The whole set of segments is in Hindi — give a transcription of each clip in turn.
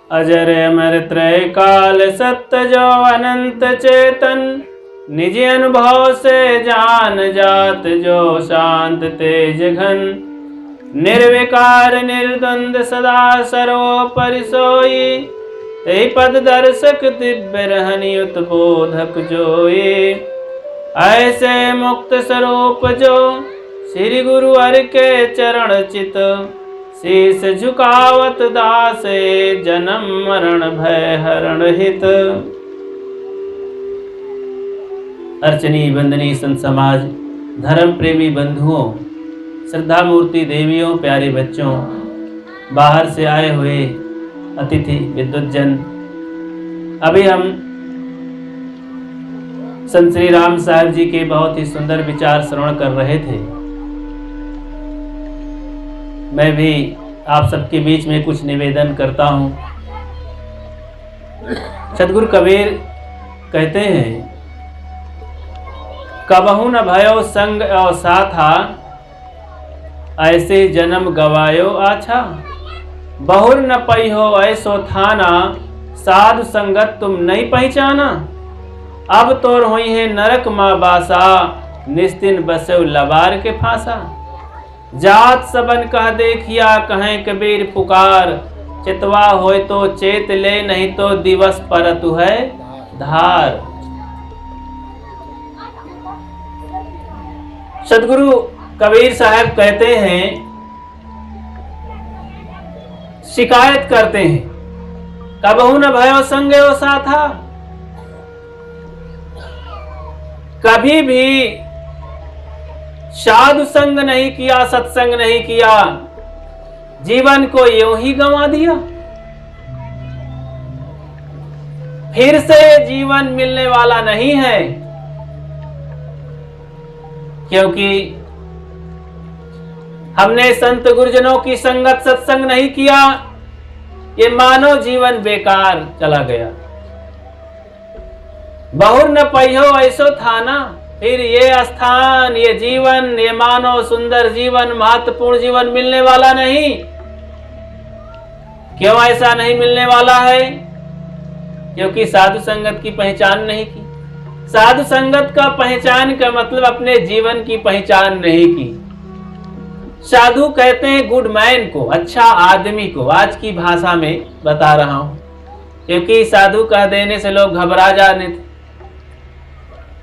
अजर अमर त्रय काल सत्य जो अनंत चेतन, निज अनुभव से जान जात जो शांत तेज घन। निर्विकार निर्द्वंद सदा सर्वोपरि सोई, तेहि पद दर्शक दिव्य रहनि उत्बोधक जोई। ऐसे मुक्त स्वरूप जो श्री गुरु हरि के चरण चित, शीस झुकावत दासे जन्म मरण भय हरण हित। अर्चनी वंदनी संत समाज, धर्म प्रेमी बंधुओं, श्रद्धा मूर्ति देवियों, प्यारे बच्चों, बाहर से आए हुए अतिथि विद्वज्जन, अभी हम संत श्री राम साहब जी के बहुत ही सुंदर विचार श्रवण कर रहे थे। मैं भी आप सबके बीच में कुछ निवेदन करता हूं। सद्गुरु कबीर कहते हैं, कबहु न भयो संग अवसाथा, ऐसे जन्म गवायो आछा। बहुर न पैहो ऐसो थाना, साधु संगत तुम नहीं पहचाना। अब तोर हुई है नरक माँ बासा, निस्तिन बसो लबार के फांसा। जात सबन कह देखिया कहें कबीर पुकार, चितवा होय तो चेत ले नहीं तो दिवस परतु है धार। सद्गुरु कबीर साहब कहते हैं, शिकायत करते हैं, कबहु न भयो संग साथा। कभी भी साधु संग नहीं किया, सत्संग नहीं किया, जीवन को यूं ही गंवा दिया। फिर से जीवन मिलने वाला नहीं है, क्योंकि हमने संत गुरुजनों की संगत सत्संग नहीं किया। ये मानव जीवन बेकार चला गया। बहुर न पहियो ऐसो थाना, फिर ये स्थान, ये जीवन, ये मानव सुंदर जीवन, महत्वपूर्ण जीवन मिलने वाला नहीं। क्यों ऐसा नहीं मिलने वाला है? क्योंकि साधु संगत की पहचान नहीं की। साधु संगत का पहचान का मतलब अपने जीवन की पहचान नहीं की। साधु कहते हैं गुड मैन को, अच्छा आदमी को। आज की भाषा में बता रहा हूं, क्योंकि साधु कह देने से लोग घबरा जाने थे।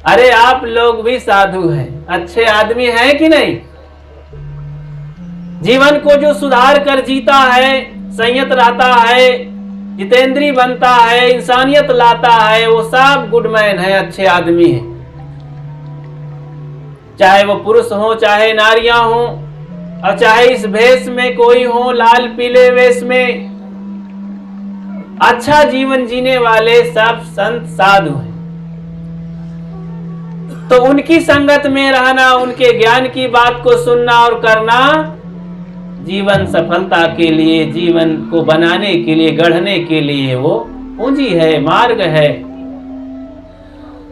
अरे आप लोग भी साधु हैं, अच्छे आदमी हैं कि नहीं? जीवन को जो सुधार कर जीता है, संयत रहता है, जितेंद्री बनता है, इंसानियत लाता है, वो सब गुडमैन है, अच्छे आदमी हैं। चाहे वो पुरुष हो, चाहे नारियां हो, और चाहे इस भेष में कोई हो, लाल पीले वेश में, अच्छा जीवन जीने वाले सब संत साधु हैं। तो उनकी संगत में रहना, उनके ज्ञान की बात को सुनना और करना जीवन सफलता के लिए, जीवन को बनाने के लिए, गढ़ने के लिए वो पूंजी है, मार्ग है।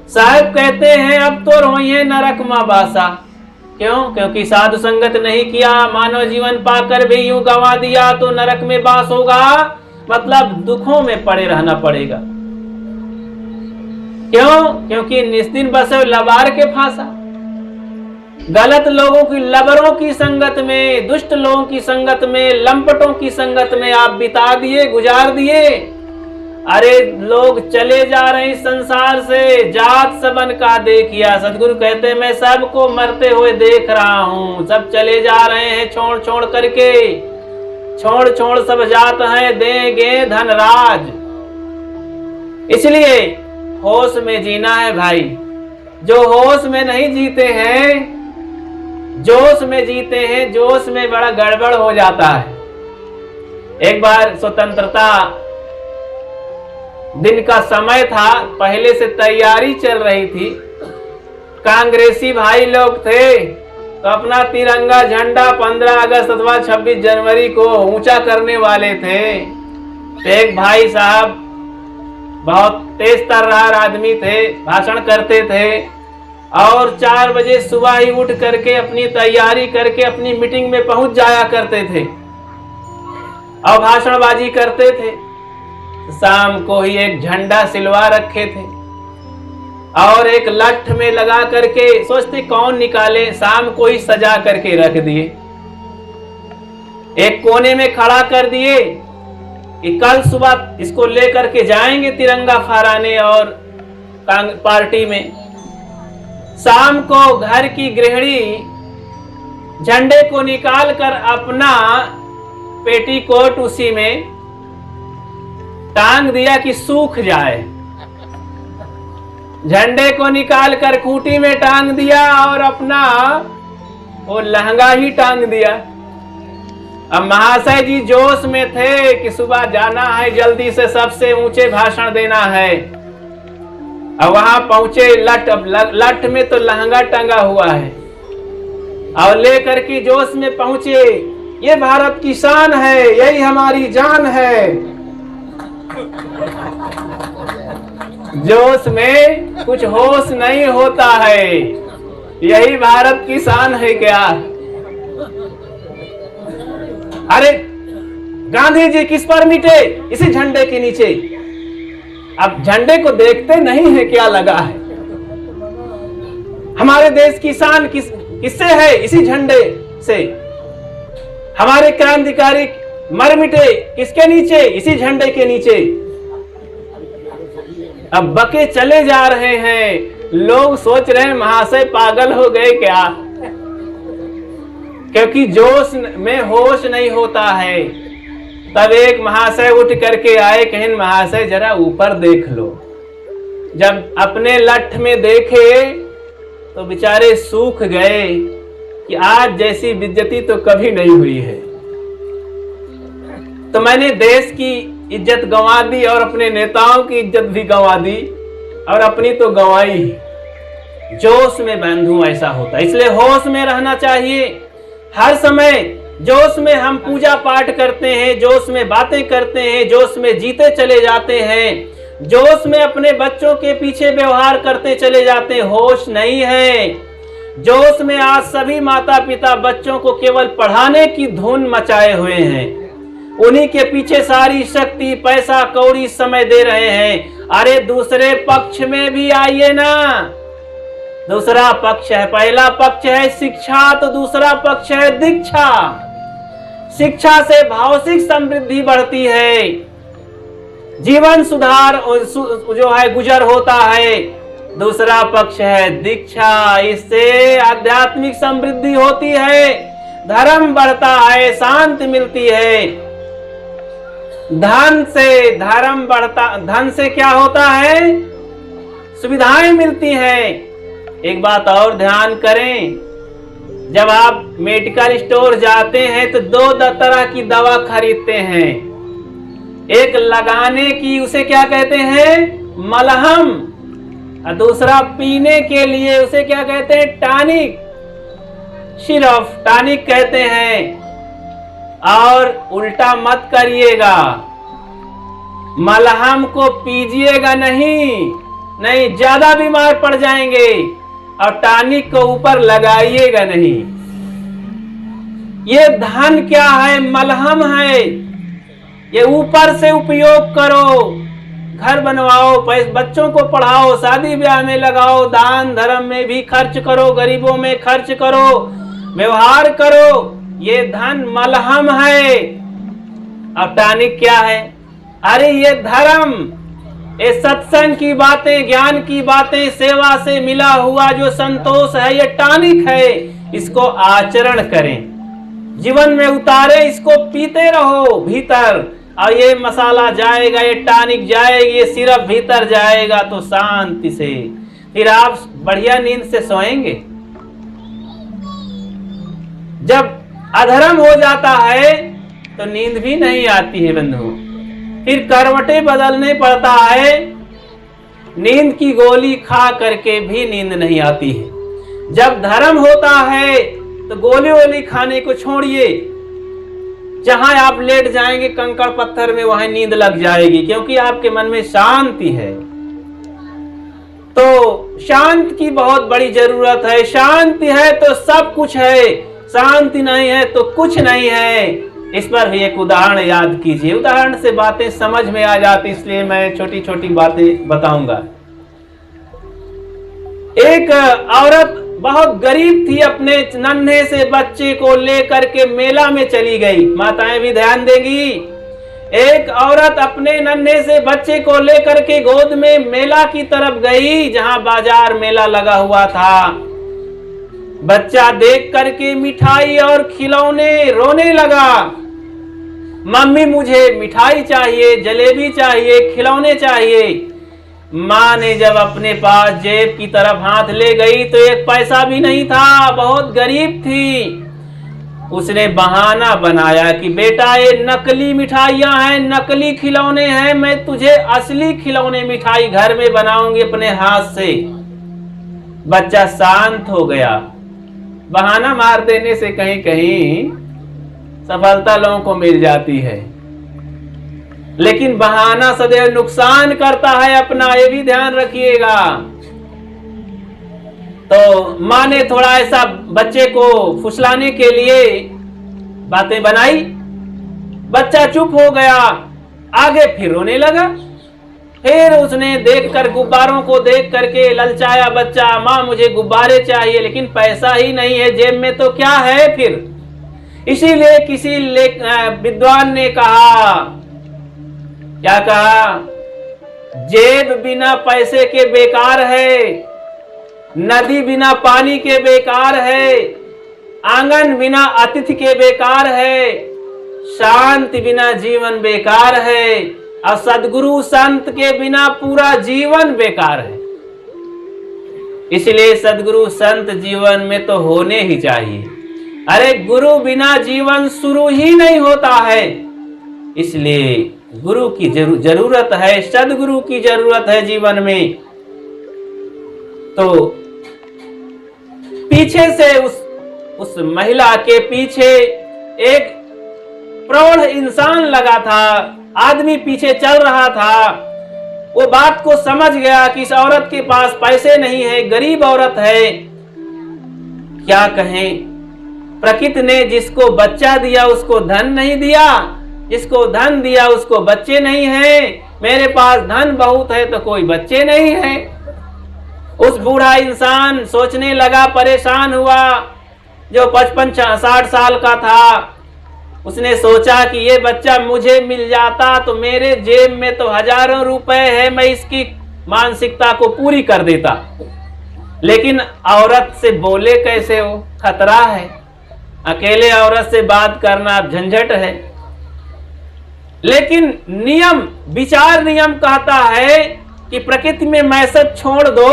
साहब कहते हैं, अब तो रोइए नरक मां बासा। क्यों? क्योंकि साधु संगत नहीं किया, मानव जीवन पाकर भी यूं गंवा दिया तो नरक में बास होगा, मतलब दुखों में पड़े रहना पड़ेगा। क्यों? क्योंकि निस्दिन बसे लबार के फांसा। गलत लोगों की, लबरों की संगत में, दुष्ट लोगों की संगत में, लंपटों की संगत में आप बिता दिए, गुजार दिए। अरे लोग चले जा रहे हैं संसार से, जात सबन का देखिया। सदगुरु कहते हैं, मैं सबको मरते हुए देख रहा हूं। सब चले जा रहे हैं छोड़ छोड़ करके, छोड़ छोड़ सब जात हैं, देंगे धनराज। इसलिए होश में जीना है भाई। जो होश में नहीं जीते हैं, जोश में जीते हैं, जोश में बड़ा गड़बड़ हो जाता है। एक बार स्वतंत्रता दिन का समय था, पहले से तैयारी चल रही थी। कांग्रेसी भाई लोग थे तो अपना तिरंगा झंडा 15 अगस्त अथवा 26 जनवरी को ऊंचा करने वाले थे। तो एक भाई साहब बहुत तेज तर्रार आदमी थे, भाषण करते थे और 4 बजे सुबह ही उठ करके अपनी तैयारी करके अपनी मीटिंग में पहुंच जाया करते थे और भाषणबाजी करते थे। शाम को ही एक झंडा सिलवा रखे थे और एक लठ में लगा करके सोचते कौन निकाले, शाम को ही सजा करके रख दिए, एक कोने में खड़ा कर दिए कि कल सुबह इसको लेकर के जाएंगे तिरंगा फहराने और पार्टी में। शाम को घर की गृहिणी झंडे को निकाल कर अपना पेटीकोट उसी में टांग दिया कि सूख जाए, झंडे को निकाल कर खूंटी में टांग दिया और अपना वो लहंगा ही टांग दिया। अब महाशय जी जोश में थे कि सुबह जाना है, जल्दी से सबसे ऊंचे भाषण देना है। अब वहां पहुंचे, लठ में तो लहंगा टंगा हुआ है और लेकर के जोश में पहुंचे, ये भारत की शान है, यही हमारी जान है। जोश में कुछ होश नहीं होता है, यही भारत की शान है क्या? अरे गांधी जी किस पर मिटे? इसी झंडे के नीचे। अब झंडे को देखते नहीं है क्या लगा है? हमारे देश की शान किससे है? इसी झंडे से। हमारे क्रांतिकारी मर मिटे किसके नीचे? इसी झंडे के नीचे। अब बके चले जा रहे हैं, लोग सोच रहे हैं महाशय पागल हो गए क्या? क्योंकि जोश में होश नहीं होता है। तब एक महाशय उठ करके आए, कहें महाशय जरा ऊपर देख लो। जब अपने लठ में देखे तो बेचारे सूख गए कि आज जैसी बेइज्जती तो कभी नहीं हुई है। तो मैंने देश की इज्जत गंवा दी और अपने नेताओं की इज्जत भी गंवा दी और अपनी तो गंवाई। जोश में बंधु ऐसा होता है, इसलिए होश में रहना चाहिए। हर समय जोश में हम पूजा पाठ करते हैं, जोश में बातें करते हैं, जोश में जीते चले जाते हैं, जोश में अपने बच्चों के पीछे व्यवहार करते चले जाते हैं, होश नहीं है। जोश में आज सभी माता पिता बच्चों को केवल पढ़ाने की धुन मचाए हुए हैं, उन्हीं के पीछे सारी शक्ति पैसा कौड़ी समय दे रहे हैं। अरे दूसरे पक्ष में भी आइए ना, दूसरा पक्ष है, पहला पक्ष है शिक्षा तो दूसरा पक्ष है दीक्षा। शिक्षा से भौतिक समृद्धि बढ़ती है, जीवन सुधार जो है गुजर होता है। दूसरा पक्ष है दीक्षा, इससे आध्यात्मिक समृद्धि होती है, धर्म बढ़ता है, शांति मिलती है। धन से धर्म बढ़ता, धन से क्या होता है? सुविधाएं मिलती हैं। एक बात और ध्यान करें, जब आप मेडिकल स्टोर जाते हैं तो दो तरह की दवा खरीदते हैं, एक लगाने की उसे क्या कहते हैं? मलहम, और दूसरा पीने के लिए उसे क्या कहते हैं? टॉनिक, सिरप टॉनिक कहते हैं। और उल्टा मत करिएगा, मलहम को पीजिएगा नहीं ज्यादा बीमार पड़ जाएंगे, और टॉनिक को ऊपर लगाइएगा नहीं। ये धन क्या है? मलहम है। ये ऊपर से उपयोग करो, घर बनवाओ, बच्चों को पढ़ाओ, शादी ब्याह में लगाओ, दान धर्म में भी खर्च करो, गरीबों में खर्च करो, व्यवहार करो। ये धन मलहम है। अब टॉनिक क्या है? अरे ये धर्म, ये सत्संग की बातें, ज्ञान की बातें, सेवा से मिला हुआ जो संतोष है, ये टॉनिक है। इसको आचरण करें, जीवन में उतारे, इसको पीते रहो भीतर, और ये मसाला जाएगा, ये टॉनिक जाएगी, ये सिरप भीतर जाएगा तो शांति से फिर आप बढ़िया नींद से सोएंगे। जब अधर्म हो जाता है तो नींद भी नहीं आती है बंधु, फिर करवटें बदलने पड़ता है, नींद की गोली खा करके भी नींद नहीं आती है। जब धर्म होता है तो गोली वोली खाने को छोड़िए, जहां आप लेट जाएंगे कंकड़ पत्थर में वहां नींद लग जाएगी, क्योंकि आपके मन में शांति है। तो शांति की बहुत बड़ी जरूरत है। शांति है तो सब कुछ है, शांति नहीं है तो कुछ नहीं है। इस पर भी एक उदाहरण याद कीजिए। उदाहरण से बातें समझ में आ जाती, इसलिए मैं छोटी छोटी बातें बताऊंगा। एक औरत बहुत गरीब थी, अपने नन्हे से बच्चे को लेकर के मेला में चली गई। माताएं भी ध्यान देंगी। एक औरत अपने नन्हे से बच्चे को लेकर के गोद में मेला की तरफ गई, जहां बाजार मेला लगा हुआ था। बच्चा देख करके मिठाई और खिलौने रोने लगा। मम्मी मुझे मिठाई चाहिए, जलेबी चाहिए, खिलौने चाहिए। माँ ने जब अपने पास जेब की तरफ हाथ ले गई तो एक पैसा भी नहीं था, बहुत गरीब थी। उसने बहाना बनाया कि बेटा ये नकली मिठाइयां हैं, नकली खिलौने हैं, मैं तुझे असली खिलौने मिठाई घर में बनाऊंगी अपने हाथ से। बच्चा शांत हो गया। बहाना मार देने से कहीं कहीं सफलता लोगों को मिल जाती है, लेकिन बहाना सदैव नुकसान करता है अपना, ये भी ध्यान रखिएगा। तो माँ ने थोड़ा ऐसा बच्चे को फुसलाने के लिए बातें बनाई। बच्चा चुप हो गया, आगे फिर रोने लगा। फिर उसने देखकर गुब्बारों को देख करके ललचाया बच्चा, माँ मुझे गुब्बारे चाहिए, लेकिन पैसा ही नहीं है जेब में, तो क्या है फिर। इसीलिए किसी विद्वान ने कहा, क्या कहा, जेब बिना पैसे के बेकार है, नदी बिना पानी के बेकार है, आंगन बिना अतिथि के बेकार है, शांति बिना जीवन बेकार है, और सदगुरु संत के बिना पूरा जीवन बेकार है। इसलिए सदगुरु संत जीवन में तो होने ही चाहिए। अरे गुरु बिना जीवन शुरू ही नहीं होता है। इसलिए गुरु की जरूरत है, सदगुरु की जरूरत है जीवन में। तो पीछे से उस महिला के पीछे एक प्रौढ़ इंसान लगा था, आदमी पीछे चल रहा था। वो बात को समझ गया कि इस औरत के पास पैसे नहीं है, गरीब औरत है। क्या कहें, प्रकृति ने जिसको बच्चा दिया उसको धन नहीं दिया, जिसको धन दिया उसको बच्चे नहीं है। मेरे पास धन बहुत है तो कोई बच्चे नहीं है। उस बूढ़ा इंसान सोचने लगा, परेशान हुआ। जो 55-60 साल का था, उसने सोचा कि ये बच्चा मुझे मिल जाता तो मेरे जेब में तो हजारों रुपए है, मैं इसकी मानसिकता को पूरी कर देता। लेकिन औरत से बोले कैसे हो, खतरा है। अकेले औरत से बात करना झंझट है। लेकिन नियम, विचार नियम कहता है कि प्रकृति में मैसेज छोड़ दो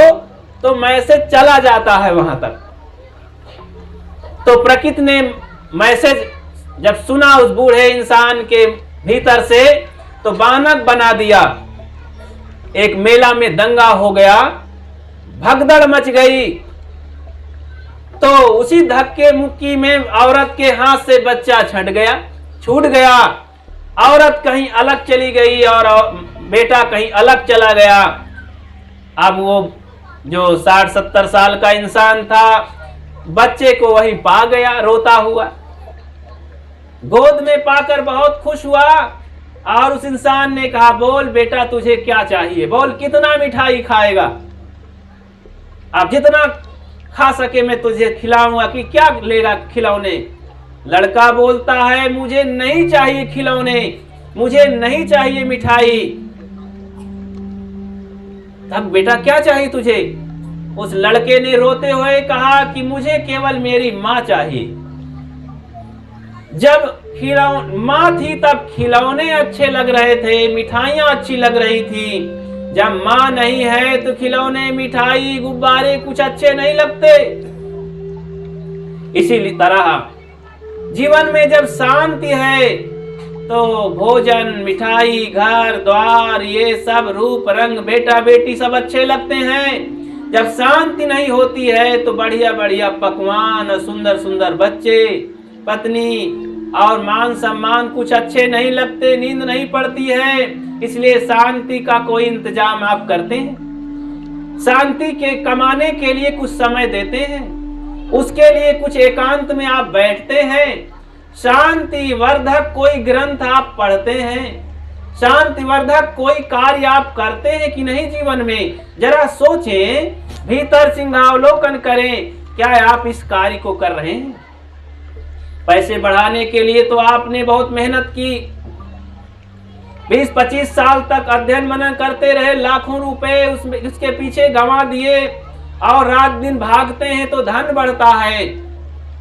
तो मैसेज चला जाता है वहां तक। तो प्रकृति ने मैसेज जब सुना उस बूढ़े इंसान के भीतर से, तो बानक बना दिया। एक मेला में दंगा हो गया, भगदड़ मच गई। तो उसी धक्के मुक्की में औरत के हाथ से बच्चा छूट गया। औरत कहीं अलग चली गई और बेटा कहीं अलग चला गया। अब वो जो 60-70 साल का इंसान था, बच्चे को वहीं पा गया रोता हुआ। गोद में पाकर बहुत खुश हुआ और उस इंसान ने कहा, बोल बेटा तुझे क्या चाहिए, बोल कितना मिठाई खाएगा, अब जितना खा सके मैं तुझे खिलाऊंगा। कि क्या लेगा खिलौने। लड़का बोलता है, मुझे नहीं चाहिए खिलौने, मुझे नहीं चाहिए मिठाई। तब बेटा क्या चाहिए तुझे। उस लड़के ने रोते हुए कहा कि मुझे केवल मेरी माँ चाहिए। जब माँ थी तब खिलौने अच्छे लग रहे थे, मिठाइयां अच्छी लग रही थी। जब माँ नहीं है तो खिलौने, मिठाई, गुब्बारे कुछ अच्छे नहीं लगते। इसी तरह जीवन में जब शांति है तो भोजन, मिठाई, घर द्वार, ये सब रूप रंग, बेटा बेटी सब अच्छे लगते हैं। जब शांति नहीं होती है तो बढ़िया बढ़िया पकवान, सुंदर सुंदर बच्चे, पत्नी और मान सम्मान कुछ अच्छे नहीं लगते, नींद नहीं पड़ती है। इसलिए शांति का कोई इंतजाम आप करते हैं, शांति के कमाने के लिए कुछ समय देते हैं, उसके लिए कुछ एकांत में आप बैठते हैं, शांति वर्धक कोई ग्रंथ आप पढ़ते हैं, शांति वर्धक कोई कार्य आप करते हैं कि नहीं जीवन में? जरा सोचें, भीतर सिंहावलोकन करें, क्या आप इस कार्य को कर रहे हैं? पैसे बढ़ाने के लिए तो आपने बहुत मेहनत की, 20-25 साल तक अध्ययन मनन करते रहे, लाखों रुपए उसके पीछे गंवा दिए और रात दिन भागते हैं तो धन बढ़ता है।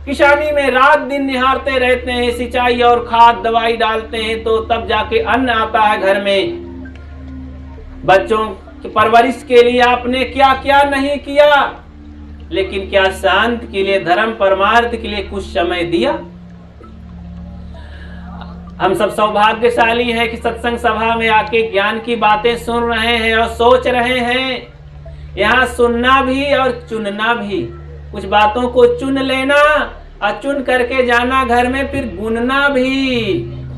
किसानी में रात दिन निहारते रहते हैं, सिंचाई और खाद दवाई डालते हैं तो तब जाके अन्न आता है घर में। बच्चों की परवरिश के लिए आपने क्या क्या नहीं किया, लेकिन क्या शांति के लिए, धर्म परमार्थ के लिए कुछ समय दिया? हम सब सौभाग्यशाली हैं कि सत्संग सभा में आके ज्ञान की बातें सुन रहे हैं और सोच रहे हैं। यहाँ सुनना भी और चुनना भी, कुछ बातों को चुन लेना और चुन करके जाना घर में, फिर गुनना भी,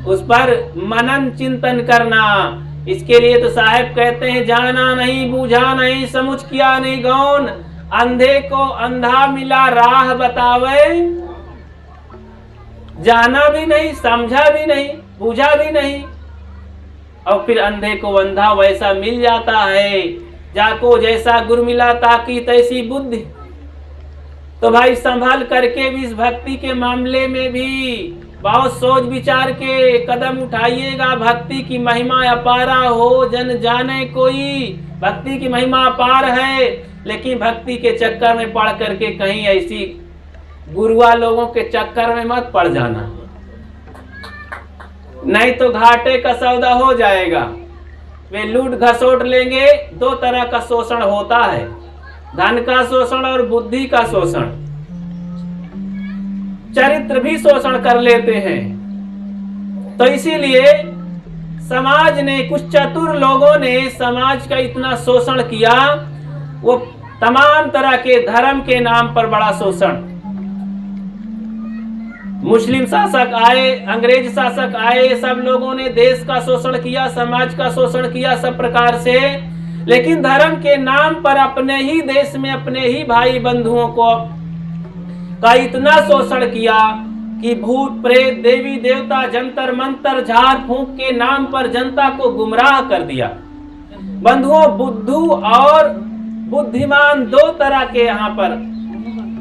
उस पर मनन चिंतन करना। इसके लिए तो साहब कहते हैं, जाना नहीं, बूझा नहीं, समुझ किया नहीं गौन, अंधे को अंधा मिला राह बतावे। जाना भी नहीं, समझा भी नहीं, बूझा भी नहीं, और फिर अंधे को अंधा वैसा मिल जाता है। जाको जैसा गुरु मिला ताकि तैसी बुद्धि। तो भाई संभाल करके भी इस भक्ति के मामले में भी बहुत सोच विचार के कदम उठाइएगा। भक्ति की महिमा अपारा हो, जन जाने कोई। भक्ति की महिमा अपार है, लेकिन भक्ति के चक्कर में पड़ करके कहीं ऐसी गुरुआ लोगों के चक्कर में मत पड़ जाना, नहीं तो घाटे का सौदा हो जाएगा। वे लूट घसोट लेंगे। दो तरह का शोषण होता है, धन का शोषण और बुद्धि का शोषण। चरित्र भी शोषण कर लेते हैं। तो इसीलिए समाज ने, कुछ चतुर लोगों ने समाज का इतना शोषण किया, वो तमाम तरह के धर्म के नाम पर बड़ा शोषण। मुस्लिम शासक आए, अंग्रेज शासक आए, सब लोगों ने देश का शोषण किया, समाज का शोषण किया सब प्रकार से। लेकिन धर्म के नाम पर अपने ही देश में अपने ही भाई बंधुओं को का इतना शोषण किया कि भूत प्रेत देवी देवता जंतर मंतर झाड़ फूंक के नाम पर जनता को गुमराह कर दिया। बंधुओं, बुद्धू और बुद्धिमान दो तरह के यहाँ पर।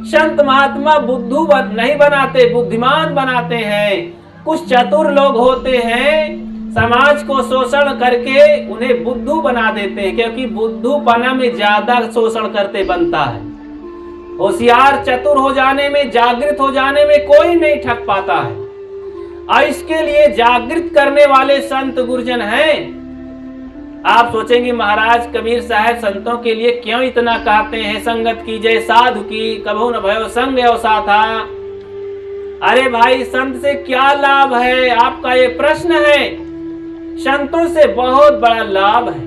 संत महात्मा बुद्धू नहीं बनाते, बुद्धिमान बनाते हैं। कुछ चतुर लोग होते हैं, समाज को शोषण करके उन्हें बुद्धू बना देते हैं, क्योंकि बुद्धूपना में ज्यादा शोषण करते बनता है। होशियार चतुर हो जाने में, जागृत हो जाने में कोई नहीं ठग पाता है। और इसके लिए जागृत करने वाले संत गुरुजन हैं। आप सोचेंगे महाराज कबीर साहब संतों के लिए क्यों इतना कहते हैं, संगत कीजिए साधु की, कभू न भयो संग अवसाथा। अरे भाई, संत से क्या लाभ है, आपका ये प्रश्न है। संतों से बहुत बड़ा लाभ है।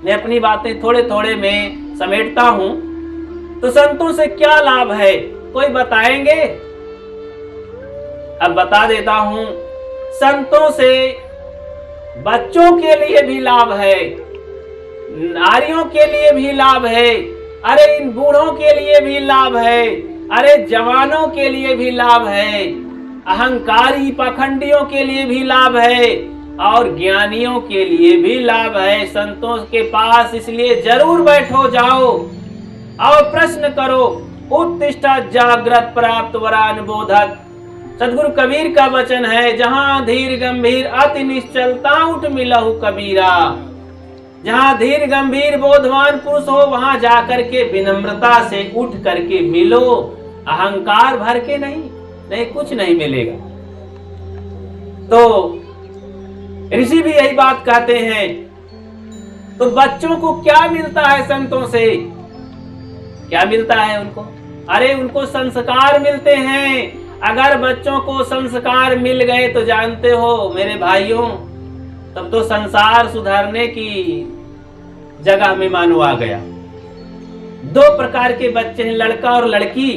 मैं अपनी बातें थोड़े थोड़े में समेटता हूं। तो संतों से क्या लाभ है, कोई बताएंगे? अब बता देता हूं। संतों से बच्चों के लिए भी लाभ है, नारियों के लिए भी लाभ है, अरे इन बूढ़ों के लिए भी लाभ है, अरे जवानों के लिए भी लाभ है, अहंकारी पाखंडियों के लिए भी लाभ है, और ज्ञानियों के लिए भी लाभ है। संतों के पास इसलिए जरूर बैठो, जाओ और प्रश्न करो। उत्तिष्ठा जागृत प्राप्त वरान बोधत। सदगुरु कबीर का वचन है, जहां धीर गंभीर अति निश्चलता उठ मिलहु कबीरा। जहां धीर गंभीर बोधवान पुरुष हो, वहां जाकर के विनम्रता से उठ करके मिलो, अहंकार भर के नहीं कुछ नहीं मिलेगा। तो ऋषि भी यही बात कहते हैं। तो बच्चों को क्या मिलता है संतों से? क्या मिलता है उनको? अरे उनको संस्कार मिलते हैं। अगर बच्चों को संस्कार मिल गए तो जानते हो मेरे भाइयों, तब तो संसार सुधारने की जगह में मानो आ गया। दो प्रकार के बच्चे हैं, लड़का और लड़की।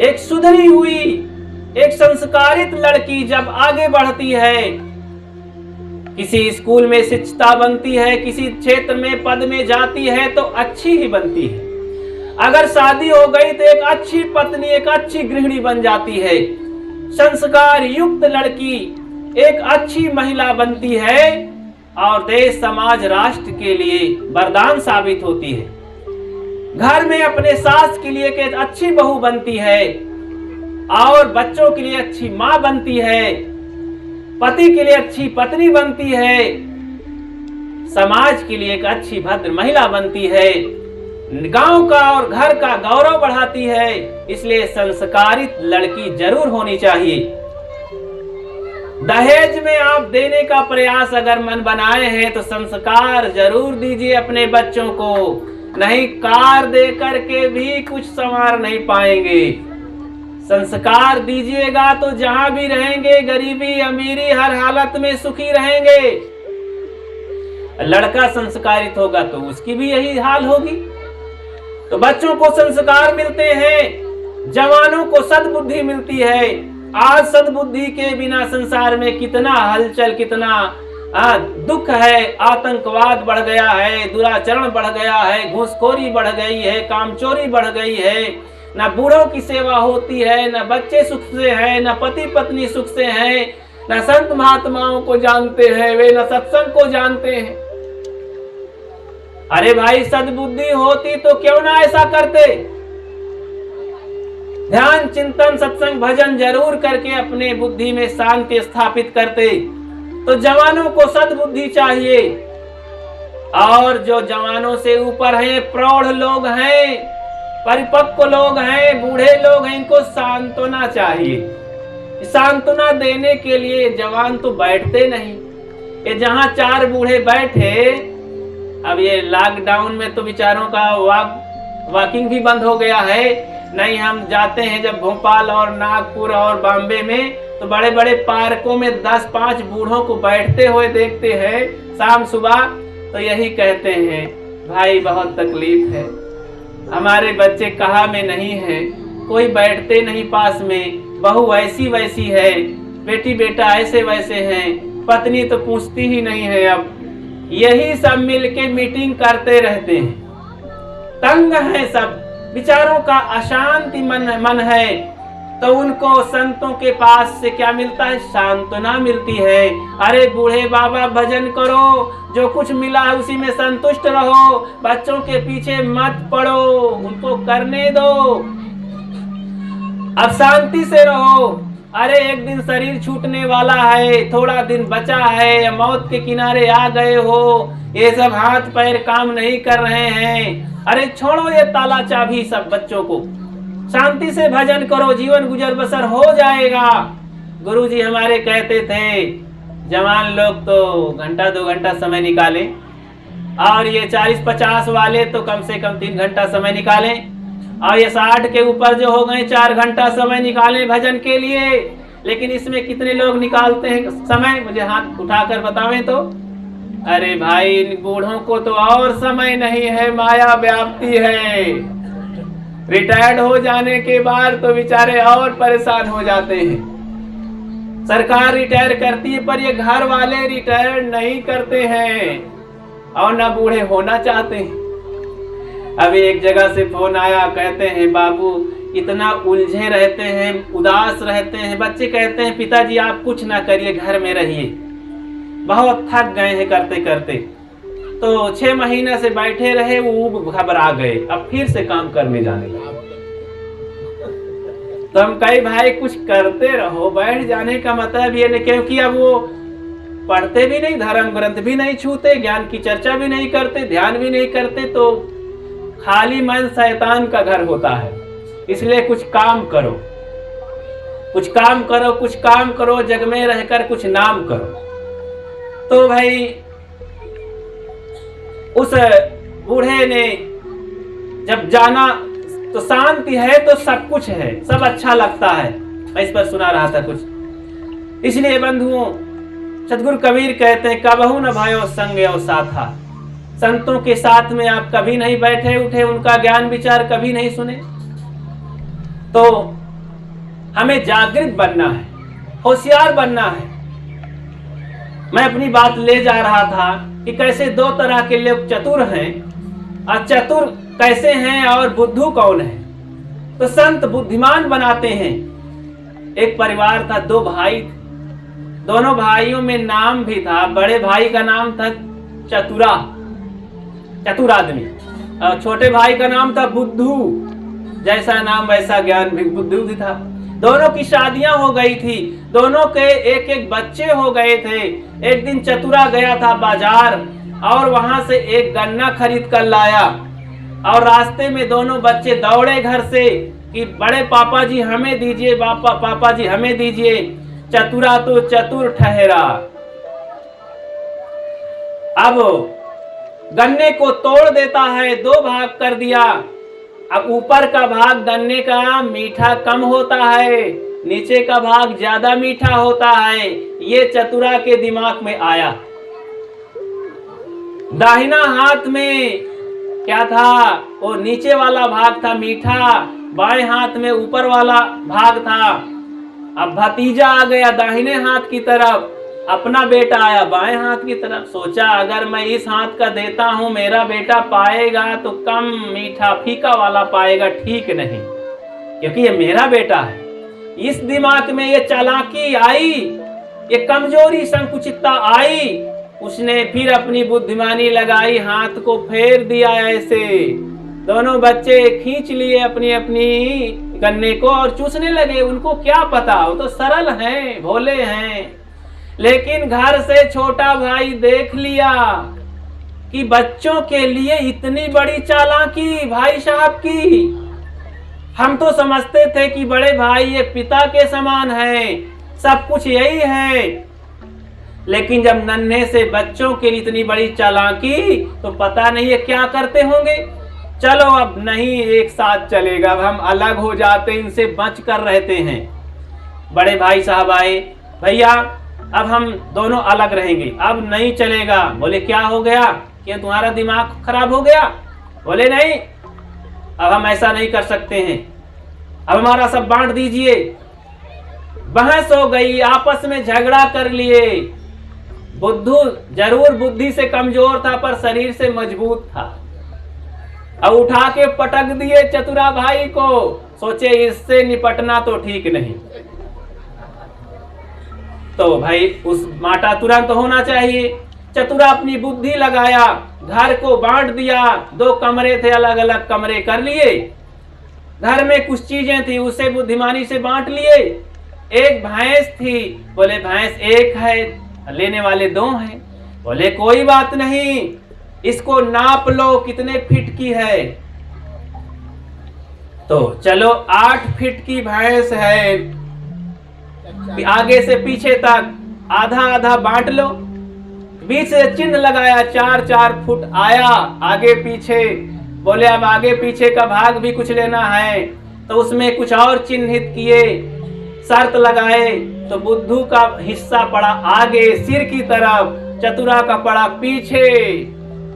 एक सुधरी हुई, एक संस्कारित लड़की जब आगे बढ़ती है, किसी स्कूल में शिक्षिता बनती है, किसी क्षेत्र में पद में जाती है तो अच्छी ही बनती है। अगर शादी हो गई तो एक अच्छी पत्नी, एक अच्छी गृहिणी बन जाती है। संस्कार युक्त लड़की एक अच्छी महिला बनती है और देश समाज राष्ट्र के लिए वरदान साबित होती है। घर में अपने सास के लिए एक अच्छी बहू बनती है और बच्चों के लिए अच्छी मां बनती है, पति के लिए अच्छी पत्नी बनती है, समाज के लिए एक अच्छी भद्र महिला बनती है, गांव का और घर का गौरव बढ़ाती है। इसलिए संस्कारित लड़की जरूर होनी चाहिए। दहेज में आप देने का प्रयास अगर मन बनाए हैं तो संस्कार जरूर दीजिए अपने बच्चों को, नहीं कार दे करके भी कुछ संवार नहीं पाएंगे। संस्कार दीजिएगा तो जहां भी रहेंगे गरीबी अमीरी हर हालत में सुखी रहेंगे। लड़का संस्कारित होगा तो उसकी भी यही हाल होगी। तो बच्चों को संस्कार मिलते हैं, जवानों को सद्बुद्धि मिलती है। आज सद्बुद्धि के बिना संसार में कितना हलचल, कितना दुख है। आतंकवाद बढ़ गया है, दुराचरण बढ़ गया है, घूसखोरी बढ़ गई है, कामचोरी बढ़ गई है। न बूढ़ों की सेवा होती है, न बच्चे सुख से हैं, न पति पत्नी सुख से हैं, न संत महात्माओं को जानते हैं वे, न सत्संग को जानते हैं। अरे भाई सद्बुद्धि होती तो क्यों ना ऐसा करते। ध्यान चिंतन सत्संग भजन जरूर करके अपने बुद्धि में शांति स्थापित करते। तो जवानों को सद्बुद्धि चाहिए और जो जवानों से ऊपर हैं, प्रौढ़ लोग हैं, परिपक्व लोग हैं, बूढ़े लोग हैं, इनको सांत्वना चाहिए। सांत्वना देने के लिए जवान तो बैठते नहीं। ये जहां चार बूढ़े बैठे, अब ये लॉकडाउन में तो बेचारों का वॉकिंग भी बंद हो गया है। नहीं हम जाते हैं जब भोपाल और नागपुर और बॉम्बे में, तो बड़े बड़े पार्कों में 10-5 बूढ़ों को बैठते हुए देखते हैं शाम सुबह। तो यही कहते हैं भाई बहुत तकलीफ है, हमारे बच्चे कहाँ में नहीं है, कोई बैठते नहीं पास में, बहू ऐसी वैसी है, बेटी बेटा ऐसे वैसे हैं, पत्नी तो पूछती ही नहीं है। अब यही सब मिलके मीटिंग करते रहते हैं, तंग है सब, विचारों का अशांति मन है। तो उनको संतों के पास से क्या मिलता है? सांत्वना मिलती है। अरे बूढ़े बाबा भजन करो, जो कुछ मिला है उसी में संतुष्ट रहो, बच्चों के पीछे मत पड़ो, उनको करने दो, अब शांति से रहो। अरे एक दिन शरीर छूटने वाला है, थोड़ा दिन बचा है, मौत के किनारे आ गए हो, ये सब हाथ पैर काम नहीं कर रहे हैं। अरे छोड़ो ये ताला चाबी सब बच्चों को, शांति से भजन करो, जीवन गुजर बसर हो जाएगा। गुरुजी हमारे कहते थे जवान लोग तो घंटा 2 घंटा समय निकालें और ये 40-50 वाले तो कम से कम 3 घंटा समय निकालें, और ये 60 के ऊपर जो हो गए 4 घंटा समय निकालें भजन के लिए। लेकिन इसमें कितने लोग निकालते हैं समय? मुझे हाथ उठाकर बतावें तो। अरे भाई इन बूढ़ों को तो और समय नहीं है, माया व्याप्ति है। रिटायर्ड हो जाने के बाद तो बेचारे और परेशान हो जाते हैं। सरकार रिटायर करती है पर ये घर वाले रिटायर नहीं करते हैं और ना बूढ़े होना चाहते हैं। अभी एक जगह से फोन आया, कहते हैं बाबू इतना उलझे रहते हैं, उदास रहते हैं। बच्चे कहते हैं पिताजी आप कुछ ना करिए, घर में रहिए, बहुत थक गए हैं करते करते। तो 6 महीने से बैठे रहे, वो घबरा गए, अब फिर से काम करने जाने लगे। तो हम कहे भाई कुछ करते रहो, बैठ जाने का मतलब ये नहीं, क्योंकि अब वो पढ़ते भी नहीं, धर्म ग्रंथ भी नहीं छूते, ज्ञान की चर्चा भी नहीं करते, ध्यान भी नहीं करते, तो खाली मन शैतान का घर होता है। इसलिए कुछ काम करो, कुछ काम करो, कुछ काम करो, जग में रहकर कुछ नाम करो। तो भाई उस बूढ़े ने जब जाना तो शांति है तो सब कुछ है, सब अच्छा लगता है। मैं इस पर सुना रहा था कुछ। इसलिए बंधुओं सदगुरु कबीर कहते हैं कबहू न भयो संग और साथा। संतों के साथ में आप कभी नहीं बैठे उठे, उनका ज्ञान विचार कभी नहीं सुने। तो हमें जागृत बनना है, होशियार बनना है। मैं अपनी बात ले जा रहा था कि कैसे 2 तरह के लोग चतुर हैं, और चतुर कैसे हैं और बुद्धू कौन है। तो संत बुद्धिमान बनाते हैं, एक परिवार था, दो भाई थे। दोनों भाइयों में नाम भी था। बड़े भाई का नाम था चतुरा, चतुर आदमी, और छोटे भाई का नाम था बुद्धू। जैसा नाम वैसा ज्ञान भी, बुद्धू भी था। दोनों की शादियां हो गई थी, दोनों के एक एक बच्चे हो गए थे। एक दिन चतुरा गया था बाजार और वहां से एक गन्ना खरीद कर लाया, और रास्ते में दोनों बच्चे दौड़े घर से कि बड़े पापा जी हमें दीजिए, पापा जी हमें दीजिए। चतुरा तो चतुर ठहरा, अब गन्ने को तोड़ देता है, दो भाग कर दिया। अब ऊपर का भाग गन्ने का मीठा कम होता है, नीचे का भाग ज्यादा मीठा होता है। ये चतुरा के दिमाग में आया। दाहिना हाथ में क्या था, वो नीचे वाला भाग था मीठा, बाएं हाथ में ऊपर वाला भाग था। अब भतीजा आ गया दाहिने हाथ की तरफ, अपना बेटा आया बाएं हाथ की तरफ। सोचा अगर मैं इस हाथ का देता हूं, मेरा बेटा पाएगा तो कम मीठा फीका वाला पाएगा, ठीक नहीं, क्योंकि ये मेरा बेटा है। इस दिमाग में ये चालाकी आई, ये कमजोरी संकुचितता आई। उसने फिर अपनी बुद्धिमानी लगाई, हाथ को फेर दिया ऐसे। दोनों बच्चे खींच लिए अपनी अपनी गन्ने को और चूसने लगे। उनको क्या पता, वो तो सरल हैं, भोले हैं। लेकिन घर से छोटा भाई देख लिया कि बच्चों के लिए इतनी बड़ी चालाकी भाई साहब की। हम तो समझते थे कि बड़े भाई एक पिता के समान हैं, सब कुछ यही है। लेकिन जब नन्हे से बच्चों के लिए इतनी बड़ी चालाकी, तो पता नहीं ये क्या करते होंगे। चलो अब नहीं एक साथ चलेगा, अब हम अलग हो जाते, इनसे बच कर रहते हैं। बड़े भाई साहब आए, भैया अब हम दोनों अलग रहेंगे, अब नहीं चलेगा। बोले क्या हो गया, क्या तुम्हारा दिमाग खराब हो गया? बोले नहीं, अब हम ऐसा नहीं कर सकते हैं, अब हमारा सब बांट दीजिए। बहस हो गई, आपस में झगड़ा कर लिए। बुद्धू जरूर बुद्धि से कमजोर था पर शरीर से मजबूत था। अब उठा के पटक दिए चतुरा भाई को। सोचे इससे निपटना तो ठीक नहीं, तो भाई उस माटा तुरंत होना चाहिए। चतुरा अपनी बुद्धि लगाया, घर को बांट दिया। दो कमरे थे, अलग अलग कमरे कर लिए। घर में कुछ चीजें थी, उसे बुद्धिमानी से बांट लिए। एक भैंस थी, बोले भैंस एक है, लेने वाले दो हैं। बोले कोई बात नहीं, इसको नाप लो कितने फीट की है। तो चलो 8 फीट की भैंस है, आगे से पीछे तक आधा आधा बांट लो। बीच से चिन्ह लगाया, 4-4 फुट आया आगे पीछे। बोले अब आगे पीछे का भाग भी कुछ लेना है, तो उसमें कुछ और चिन्हित किए, शर्त लगाए। तो बुद्धू का हिस्सा पड़ा आगे सिर की तरफ, चतुरा का पड़ा पीछे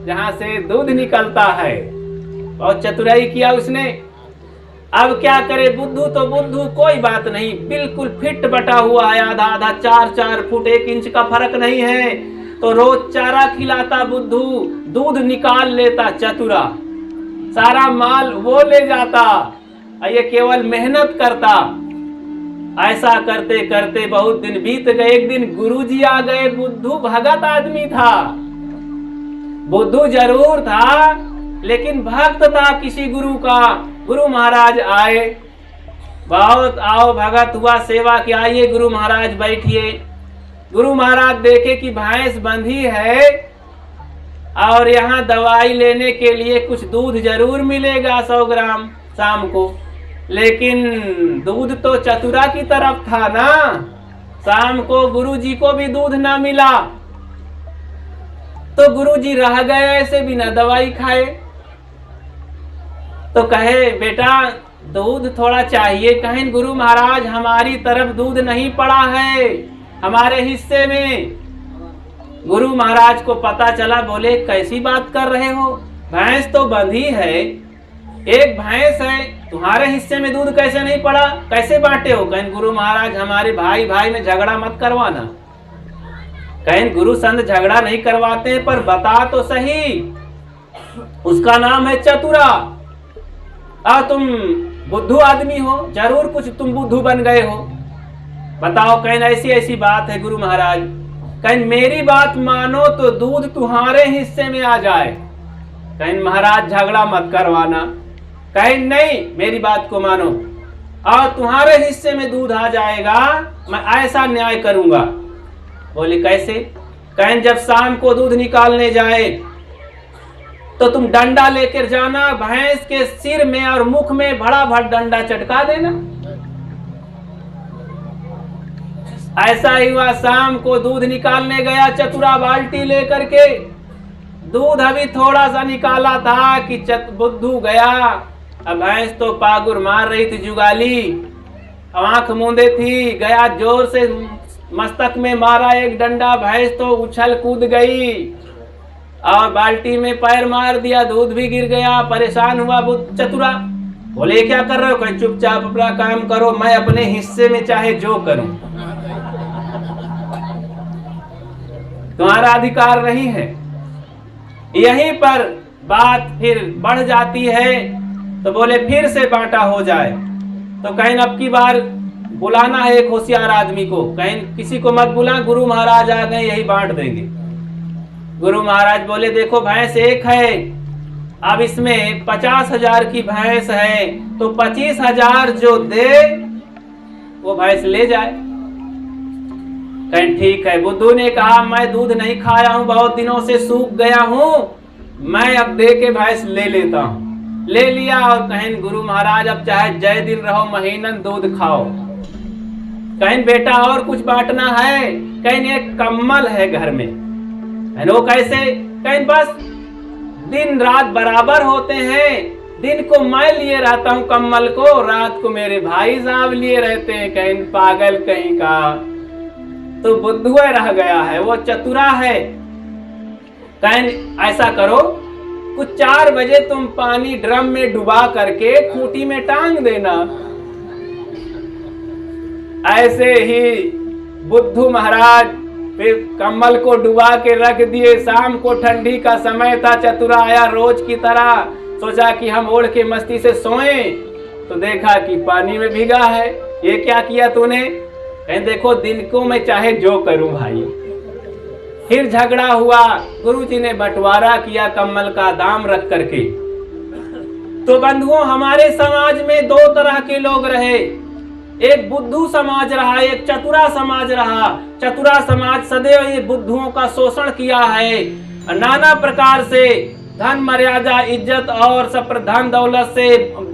जहां से दूध निकलता है। बहुत चतुराई किया उसने। अब क्या करे बुद्धू, तो बुद्धू कोई बात नहीं, बिल्कुल फिट बटा हुआ है, आधा आधा 4-4 फुट 1 इंच का फर्क नहीं है। तो रोज चारा खिलाता बुद्धू, दूध निकाल लेता चतुरा, सारा माल वो ले जाता, ये केवल मेहनत करता। ऐसा करते करते बहुत दिन बीत गए। एक दिन गुरुजी आ गए। बुद्धू भगत आदमी था, बुद्धू जरूर था लेकिन भक्त था किसी गुरु का। गुरु महाराज आए, बहुत आओ भगत हुआ, सेवा की, आइए गुरु महाराज बैठिए। गुरु महाराज देखे कि भैंस बंधी है और यहाँ दवाई लेने के लिए कुछ दूध जरूर मिलेगा 100 ग्राम शाम को, लेकिन दूध तो चतुरा की तरफ था ना। शाम को गुरुजी को भी दूध ना मिला, तो गुरुजी रह गए ऐसे बिना दवाई खाए। तो कहे बेटा दूध थोड़ा चाहिए। कहें गुरु महाराज हमारी तरफ दूध नहीं पड़ा है, हमारे हिस्से में। गुरु महाराज को पता चला, बोले कैसी बात कर रहे हो, भैंस तो बंधी है, एक भैंस है, तुम्हारे हिस्से में दूध कैसे नहीं पड़ा, कैसे बांटे हो? कहें गुरु महाराज हमारे भाई भाई में झगड़ा मत करवाना। कहें गुरु संत झगड़ा नहीं करवाते, पर बता तो सही, उसका नाम है चतुरा और तुम बुद्धू आदमी हो, जरूर कुछ तुम बुद्धू बन गए हो। बताओ, कहीं ऐसी ऐसी बात है गुरु महाराज, कहीं मेरी बात मानो तो दूध तुम्हारे हिस्से में आ जाए। कहीं महाराज झगड़ा मत करवाना, कहीं नहीं मेरी बात को मानो और तुम्हारे हिस्से में दूध आ जाएगा, मैं ऐसा न्याय करूंगा। बोले कैसे? कहीं जब शाम को दूध निकालने जाए तो तुम डंडा लेकर जाना, भैंस के सिर में और मुख में बड़ा भर डंडा चटका देना। ऐसा ही हुआ, शाम को दूध निकालने गया चतुरा बाल्टी लेकर के। दूध अभी थोड़ा सा निकाला था कि बुद्धू गया। अब भैंस तो पागुर मार रही थी, जुगाली आंख मूंदे थी, गया जोर से मस्तक में मारा एक डंडा, भैंस तो उछल कूद गई और बाल्टी में पैर मार दिया, दूध भी गिर गया। परेशान हुआ चतुरा। बोले क्या कर रहे हो? कहीं चुपचाप अपना काम करो, मैं अपने हिस्से में चाहे जो करूं, तुम्हारा अधिकार नहीं है। यहीं पर बात फिर बढ़ जाती है। तो बोले फिर से बांटा हो जाए। तो कहीं अब की बार बुलाना है एक होशियार आदमी को, कहीं किसी को मत बुला, गुरु महाराज आ गए यही बांट देंगे। गुरु महाराज बोले देखो भैंस एक है, अब इसमें 50,000 की भैंस है तो 25,000 जो दे वो भैंस ले जाए। कहीं ठीक है। बुद्धू ने कहा मैं दूध नहीं खाया हूं, बहुत दिनों से सूख गया हूं, मैं अब दे के भैंस ले लेता हूं। ले लिया और कहीं गुरु महाराज अब चाहे जय दिन रहो महीनन दूध खाओ। कहीं बेटा और कुछ बांटना है, कहीं एक कम्मल है घर में, वो कैसे? कहीं बस दिन रात बराबर होते हैं, दिन को मैं लिए रहता हूं कम्मल को, रात को मेरे भाई साहब लिए रहते हैं। कहीं पागल कहीं का। तो बुद्धू रह गया है, वो चतुरा है। कहीं ऐसा करो, कुछ 4 बजे तुम पानी ड्रम में डुबा करके खूंटी में टांग देना। ऐसे ही बुद्धू महाराज फिर कम्बल को डुबा के रख दिए। शाम को ठंडी का समय था, चतुरा आया रोज की तरह, सोचा कि हम ओढ़ के मस्ती से सोएं, तो देखा कि पानी में भीगा है। ये क्या किया तूने? कहीं देखो दिन को मैं चाहे जो करूं भाई। फिर झगड़ा हुआ, गुरुजी ने बंटवारा किया कम्बल का दाम रख करके। तो बंधुओं हमारे समाज में 2 तरह के लोग रहे, एक बुद्धू समाज रहा, एक चतुरा समाज रहा। चतुरा समाज सदैव ये बुद्धुओं का शोषण किया है, नाना प्रकार से धन मर्यादा इज्जत और सब धन दौलत से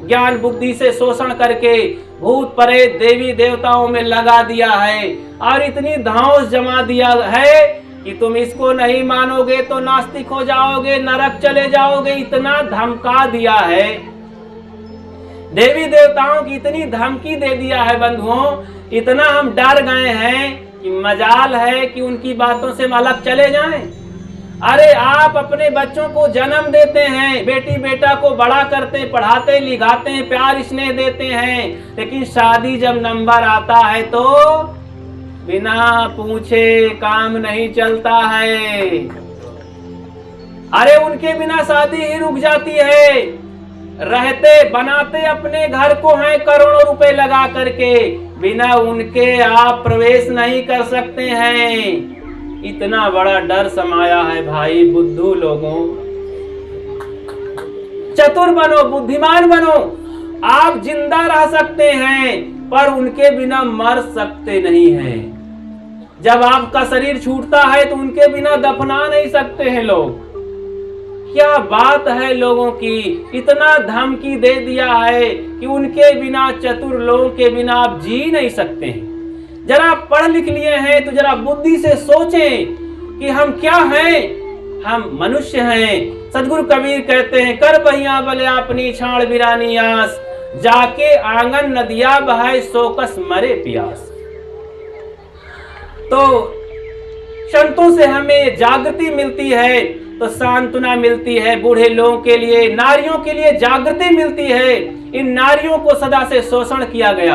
ज्ञान बुद्धि से शोषण करके भूत प्रेत देवी देवताओं में लगा दिया है और इतनी धौंस जमा दिया है कि तुम इसको नहीं मानोगे तो नास्तिक हो जाओगे, नरक चले जाओगे। इतना धमका दिया है, देवी देवताओं की इतनी धमकी दे दिया है बंधुओं, इतना हम डर गए हैं कि मजाल है कि उनकी बातों से हम अलग चले जाएं। अरे आप अपने बच्चों को जन्म देते हैं, बेटी बेटा को बड़ा करते, पढ़ाते लिखाते हैं, प्यार स्नेह देते हैं, लेकिन शादी जब नंबर आता है तो बिना पूछे काम नहीं चलता है। अरे उनके बिना शादी ही रुक जाती है। रहते बनाते अपने घर को हैं करोड़ों रुपए लगा करके, बिना उनके आप प्रवेश नहीं कर सकते हैं। इतना बड़ा डर समाया है भाई बुद्धू लोगों। चतुर बनो, बुद्धिमान बनो। आप जिंदा रह सकते हैं पर उनके बिना मर सकते नहीं हैं। जब आपका शरीर छूटता है तो उनके बिना दफना नहीं सकते हैं लोग। क्या बात है लोगों की, इतना धमकी दे दिया है कि उनके बिना, चतुर लोगों के बिना आप जी नहीं सकते हैं। जरा पढ़ लिख लिए हैं तो जरा बुद्धि से सोचें कि हम क्या हैं। हम मनुष्य हैं। सदगुरु कबीर कहते हैं, कर बहिया बले अपनी छाड़ बिरानी आस, जाके आंगन नदिया बहाए सोकस मरे प्यास। तो संतों से हमें जागृति मिलती है तो सांत्वना मिलती है। बूढ़े लोगों के लिए, नारियों के लिए जागृति मिलती है। इन नारियों को सदा से शोषण किया गया।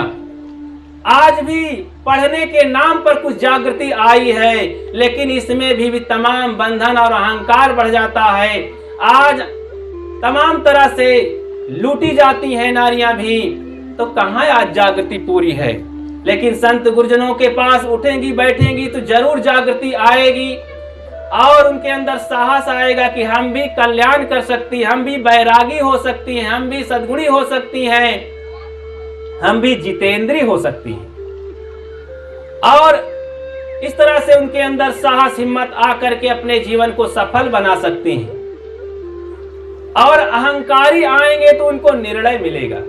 आज भी पढ़ने के नाम पर कुछ जागृति आई है, लेकिन इसमें भी तमाम बंधन और अहंकार बढ़ जाता है। आज तमाम तरह से लूटी जाती हैं नारियां भी, तो कहां आज जागृति पूरी है। लेकिन संत गुरुजनों के पास उठेंगी बैठेंगी तो जरूर जागृति आएगी और उनके अंदर साहस आएगा कि हम भी कल्याण कर सकती, हम भी बैरागी हो सकती हैं, हम भी सद्गुणी हो सकती हैं, हम भी जितेंद्री हो सकती हैं। और इस तरह से उनके अंदर साहस हिम्मत आकर के अपने जीवन को सफल बना सकती हैं। और अहंकारी आएंगे तो उनको निर्णय मिलेगा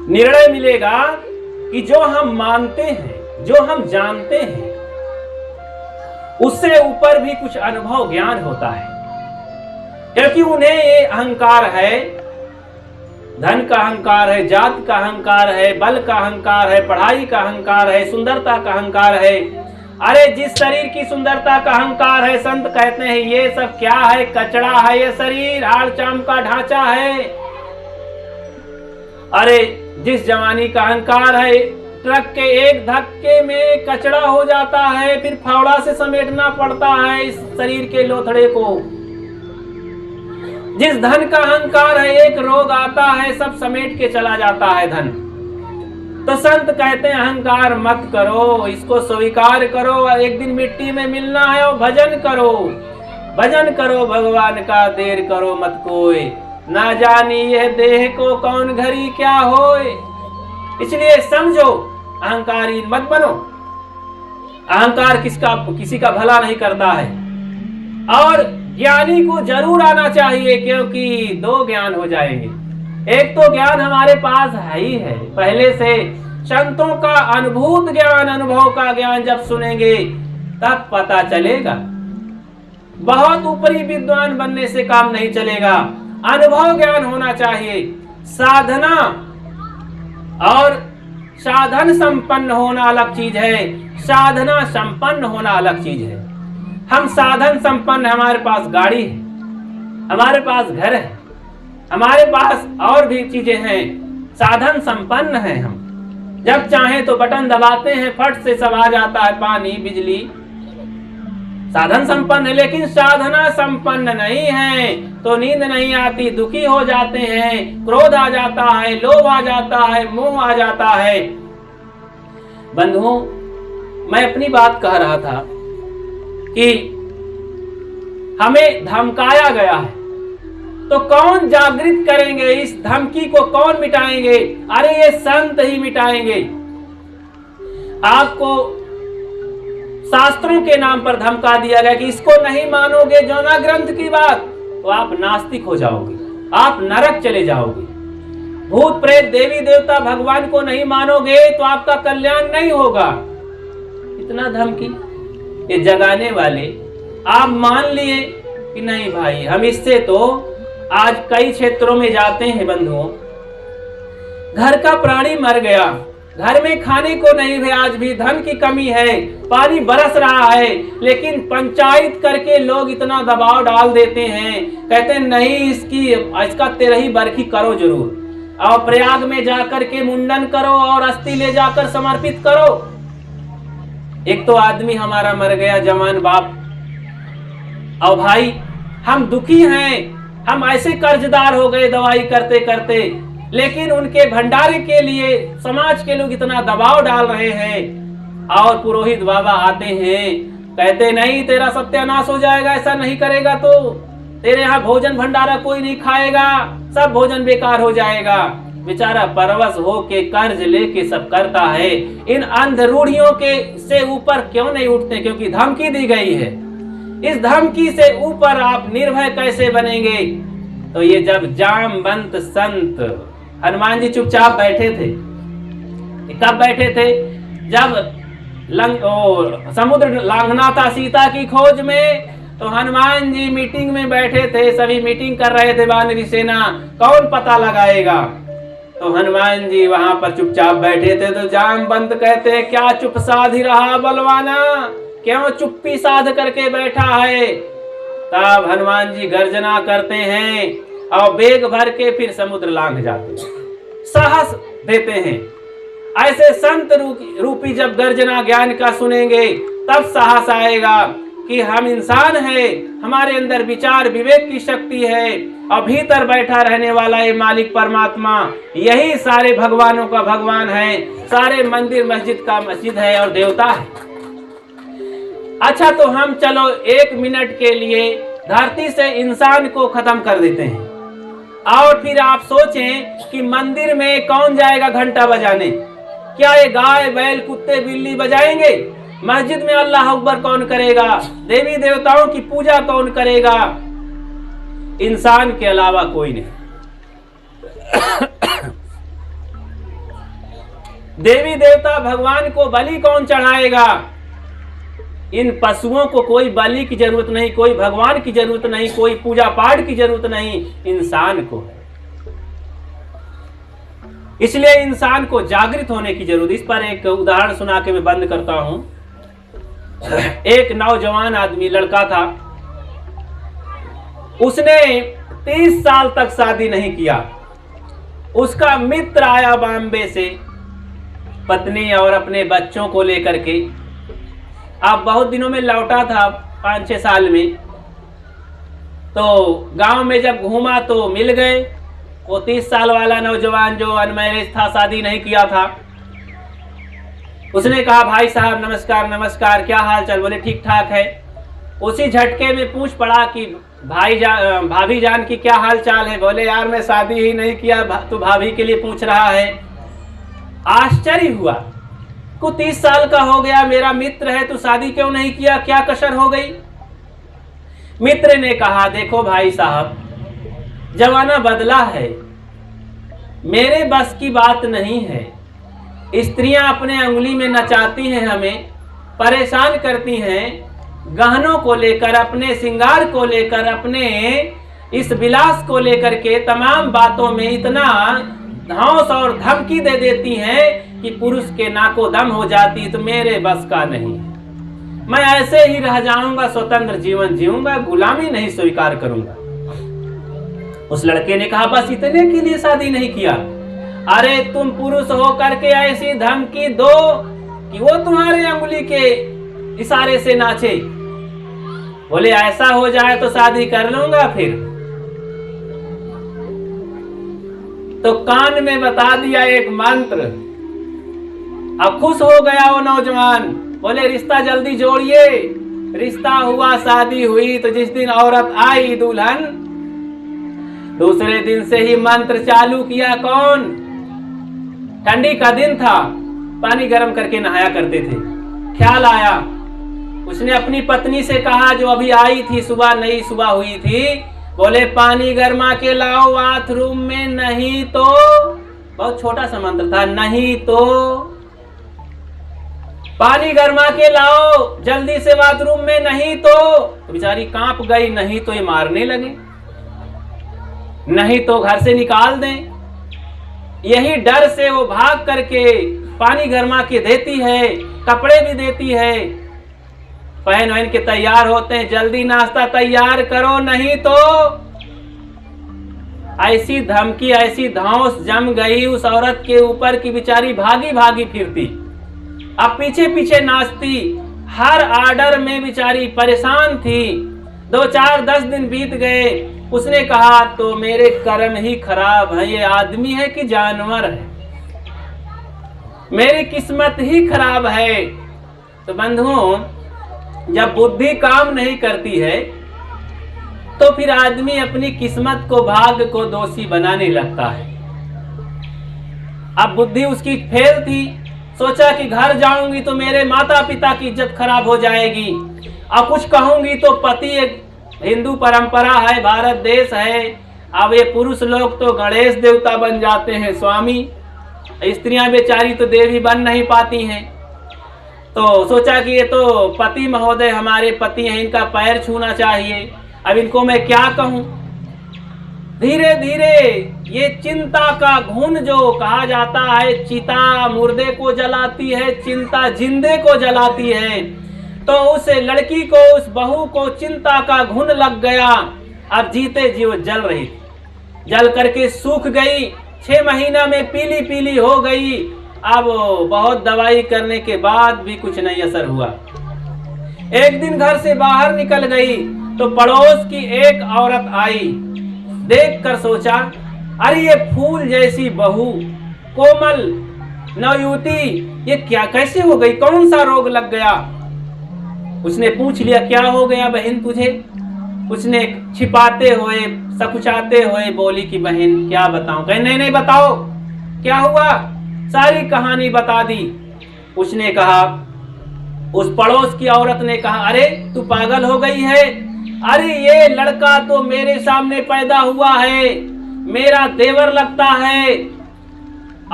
निर्णय मिलेगा कि जो हम मानते हैं, जो हम जानते हैं, उससे ऊपर भी कुछ अनुभव ज्ञान होता है। क्योंकि उन्हें ये अहंकार है, धन का अहंकार है, जात का अहंकार है, बल का अहंकार है, पढ़ाई का अहंकार है, सुंदरता का अहंकार है। अरे जिस शरीर की सुंदरता का अहंकार है, संत कहते हैं ये सब क्या है, कचड़ा है ये शरीर, हाड़ चाम का ढांचा है। अरे जिस जवानी का अहंकार है, ट्रक के एक धक्के में कचड़ा हो जाता है, फिर फावड़ा से समेटना पड़ता है इस शरीर के लोथड़े को। जिस धन का अहंकार है, एक रोग आता है सब समेट के चला जाता है धन। तो संत कहते हैं अहंकार मत करो, इसको स्वीकार करो, एक दिन मिट्टी में मिलना है और भजन करो, भजन करो भगवान का, देर करो मत कोई, ना जानी यह देह को कौन घड़ी क्या होए। इसलिए समझो, अहंकारी मत बनो। अहंकार किसी का भला नहीं करता है। और ज्ञानी को जरूर आना चाहिए, क्योंकि दो ज्ञान हो जाएंगे। एक तो ज्ञान हमारे पास है ही है पहले से, संतों का अनुभूत ज्ञान, अनुभव का ज्ञान जब सुनेंगे तब पता चलेगा। बहुत ऊपरी विद्वान बनने से काम नहीं चलेगा, अनुभव ज्ञान होना चाहिए। साधना और साधन संपन्न होना अलग चीज है, साधना संपन्न होना अलग चीज है। हम साधन संपन्न, हमारे पास गाड़ी है, हमारे पास घर है, हमारे पास और भी चीजें हैं, साधन संपन्न है। हम जब चाहें तो बटन दबाते हैं, फट से सब आ जाता है, पानी बिजली, साधन संपन्न है। लेकिन साधना संपन्न नहीं है तो नींद नहीं आती, दुखी हो जाते हैं, क्रोध आ जाता है, लोभ आ जाता है, मोह आ जाता है। बंधुओं, मैं अपनी बात कह रहा था कि हमें धमकाया गया है, तो कौन जागृत करेंगे, इस धमकी को कौन मिटाएंगे? अरे ये संत ही मिटाएंगे। आपको शास्त्रों के नाम पर धमका दिया गया कि इसको नहीं मानोगे जौना ग्रंथ की बात तो आप नास्तिक हो जाओगे, आप नरक चले जाओगे। भूत प्रेत देवी देवता भगवान को नहीं मानोगे तो आपका कल्याण नहीं होगा। इतना धमकी ये जगाने वाले, आप मान लिए कि नहीं भाई, हम इससे तो आज कई क्षेत्रों में जाते हैं बंधुओं, घर का प्राणी मर गया, घर में खाने को नहीं है, आज भी धन की कमी है, पानी बरस रहा है, लेकिन पंचायत करके लोग इतना दबाव डाल देते हैं, कहते हैं नहीं इसका 13ही बरखी करो जरूर, और प्रयाग में जाकर के मुंडन करो और अस्थि ले जाकर समर्पित करो। एक तो आदमी हमारा मर गया, जवान बाप, और भाई हम दुखी हैं, हम ऐसे कर्जदार हो गए दवाई करते करते, लेकिन उनके भंडारे के लिए समाज के लोग इतना दबाव डाल रहे हैं। और पुरोहित बाबा आते हैं, कहते नहीं तेरा सत्यानाश हो जाएगा, ऐसा नहीं करेगा तो तेरे यहाँ भोजन भंडारा कोई नहीं खाएगा, सब भोजन बेकार हो जाएगा। बेचारा परवश हो के कर्ज लेके सब करता है। इन अंध रूढ़ियों के से ऊपर क्यों नहीं उठते? क्योंकि धमकी दी गई है। इस धमकी से ऊपर आप निर्भय कैसे बनेंगे? तो ये जब जामवंत संत हनुमान जी चुपचाप बैठे थे, कब बैठे थे? जब समुद्र लांघना था सीता की खोज में, तो हनुमान जी मीटिंग में बैठे थे, सभी मीटिंग कर रहे थे, वानरी सेना कौन पता लगाएगा। तो हनुमान जी वहां पर चुपचाप बैठे थे। तो जामवंत कहते हैं क्या चुप साध रहा बलवाना, क्यों चुप्पी साध करके बैठा है? तब हनुमान जी गर्जना करते हैं और बेग भर के फिर समुद्र लांघ जाते हैं, साहस देते हैं। ऐसे संत रूपी जब गर्जना ज्ञान का सुनेंगे तब साहस आएगा कि हम इंसान हैं, हमारे अंदर विचार विवेक की शक्ति है, और भीतर बैठा रहने वाला ये मालिक परमात्मा, यही सारे भगवानों का भगवान है, सारे मंदिर मस्जिद का मस्जिद है और देवता है। अच्छा, तो हम चलो 1 मिनट के लिए धरती से इंसान को खत्म कर देते हैं, और फिर आप सोचें कि मंदिर में कौन जाएगा घंटा बजाने? क्या ये गाय बैल कुत्ते बिल्ली बजाएंगे? मस्जिद में अल्लाह अकबर कौन करेगा? देवी देवताओं की पूजा कौन करेगा? इंसान के अलावा कोई नहीं। देवी देवता भगवान को बलि कौन चढ़ाएगा? इन पशुओं को कोई बलि की जरूरत नहीं, कोई भगवान की जरूरत नहीं, कोई पूजा पाठ की जरूरत नहीं, इंसान को है। इसलिए इंसान को जागृत होने की जरूरत। इस पर एक उदाहरण सुना के मैं बंद करता हूं। एक नौजवान आदमी लड़का था, उसने 30 साल तक शादी नहीं किया। उसका मित्र आया बॉम्बे से पत्नी और अपने बच्चों को लेकर के। अब बहुत दिनों में लौटा था, 5-6 साल में। तो गांव में जब घूमा तो मिल गए वो 30 साल वाला नौजवान जो अनमैरिज था, शादी नहीं किया था। उसने कहा, भाई साहब नमस्कार नमस्कार, क्या हाल चाल? बोले ठीक ठाक है। उसी झटके में पूछ पड़ा कि भाभी जान की क्या हाल चाल है? बोले यार मैं शादी ही नहीं किया, तो भाभी के लिए पूछ रहा है। आश्चर्य हुआ को 30 साल का हो गया, मेरा मित्र है, तो शादी क्यों नहीं किया? क्या कसर हो गई? मित्र ने कहा, देखो भाई साहब, जमाना बदला है, मेरे बस की बात नहीं है। स्त्रियां अपने अंगुली में नचाती हैं, हमें परेशान करती हैं, गहनों को लेकर, अपने श्रृंगार को लेकर, अपने इस विलास को लेकर के तमाम बातों में इतना धौंस और धमकी दे देती हैं कि पुरुष के नाको दम हो जाती। तो मेरे बस का नहीं, मैं ऐसे ही रह जाऊंगा, स्वतंत्र जीवन जीऊंगा, गुलामी नहीं स्वीकार करूंगा। उस लड़के ने कहा, बस इतने के लिए शादी नहीं किया? अरे तुम पुरुष हो करके ऐसी धमकी दो कि वो तुम्हारे अंगुली के इशारे से नाचे। बोले ऐसा हो जाए तो शादी कर लूंगा फिर। तो कान में बता दिया एक मंत्र। अब खुश हो गया वो नौजवान। बोले रिश्ता जल्दी जोड़िए। रिश्ता हुआ, शादी हुई। तो जिस दिन औरत आई दुल्हन, दूसरे दिन से ही मंत्र चालू किया। कौन? ठंडी का दिन था, पानी गर्म करके नहाया करते थे। ख्याल आया, उसने अपनी पत्नी से कहा जो अभी आई थी, सुबह नई सुबह हुई थी, बोले पानी गर्मा के लाओ बाथरूम में, नहीं तो, बहुत छोटा सा मंत्र था, नहीं तो पानी गर्मा के लाओ जल्दी से बाथरूम में, नहीं तो बेचारी कांप गई। नहीं तो ये मारने लगे, नहीं तो घर से निकाल दें। यही डर से वो भाग करके पानी गर्मा के देती है, कपड़े भी देती है, पहन वहन के तैयार होते हैं, जल्दी नाश्ता तैयार करो, नहीं तो। ऐसी धमकी, ऐसी धौंस जम गई उस औरत के ऊपर की बेचारी भागी भागी फिरती, अब पीछे पीछे नाचती। हर आर्डर में बेचारी परेशान थी। 2, 4, 10 दिन बीत गए। उसने कहा तो मेरे कर्म ही खराब है, ये आदमी है कि जानवर है, मेरी किस्मत ही खराब है। तो बंधुओं, जब बुद्धि काम नहीं करती है तो फिर आदमी अपनी किस्मत को, भाग्य को दोषी बनाने लगता है। अब बुद्धि उसकी फेल थी। सोचा कि घर जाऊंगी तो मेरे माता पिता की इज्जत खराब हो जाएगी, अब कुछ कहूंगी तो पति, एक हिंदू परंपरा है, भारत देश है, अब ये पुरुष लोग तो गणेश देवता बन जाते हैं स्वामी, स्त्रियां बेचारी तो देवी बन नहीं पाती हैं। तो सोचा कि ये तो पति महोदय हमारे पति हैं, इनका पैर छूना चाहिए, अब इनको मैं क्या कहूं। धीरे धीरे ये चिंता का घुन, जो कहा जाता है चिता मुर्दे को जलाती है, चिंता जिंदे को जलाती है, तो उस लड़की को, उस बहू को चिंता का घुन लग गया। अब जीते जी वो जल रही थी, जल करके सूख गई, 6 महीना में पीली पीली हो गई। अब बहुत दवाई करने के बाद भी कुछ नहीं असर हुआ। एक दिन घर से बाहर निकल गई तो पड़ोस की एक औरत आई, देखकर सोचा, अरे ये फूल जैसी बहू, कोमल नवयुवती, ये क्या कैसे हो गई, कौन सा रोग लग गया। उसने पूछ लिया, क्या हो गया बहन तुझे। उसने छिपाते हुए सकुचाते हुए बोली कि बहन क्या बताऊं। कहे नहीं नहीं बताओ क्या हुआ, सारी कहानी बता दी। उसने कहा, उस पड़ोस की औरत ने कहा, अरे तू पागल हो गई है, अरे ये लड़का तो मेरे सामने पैदा हुआ है, मेरा देवर लगता है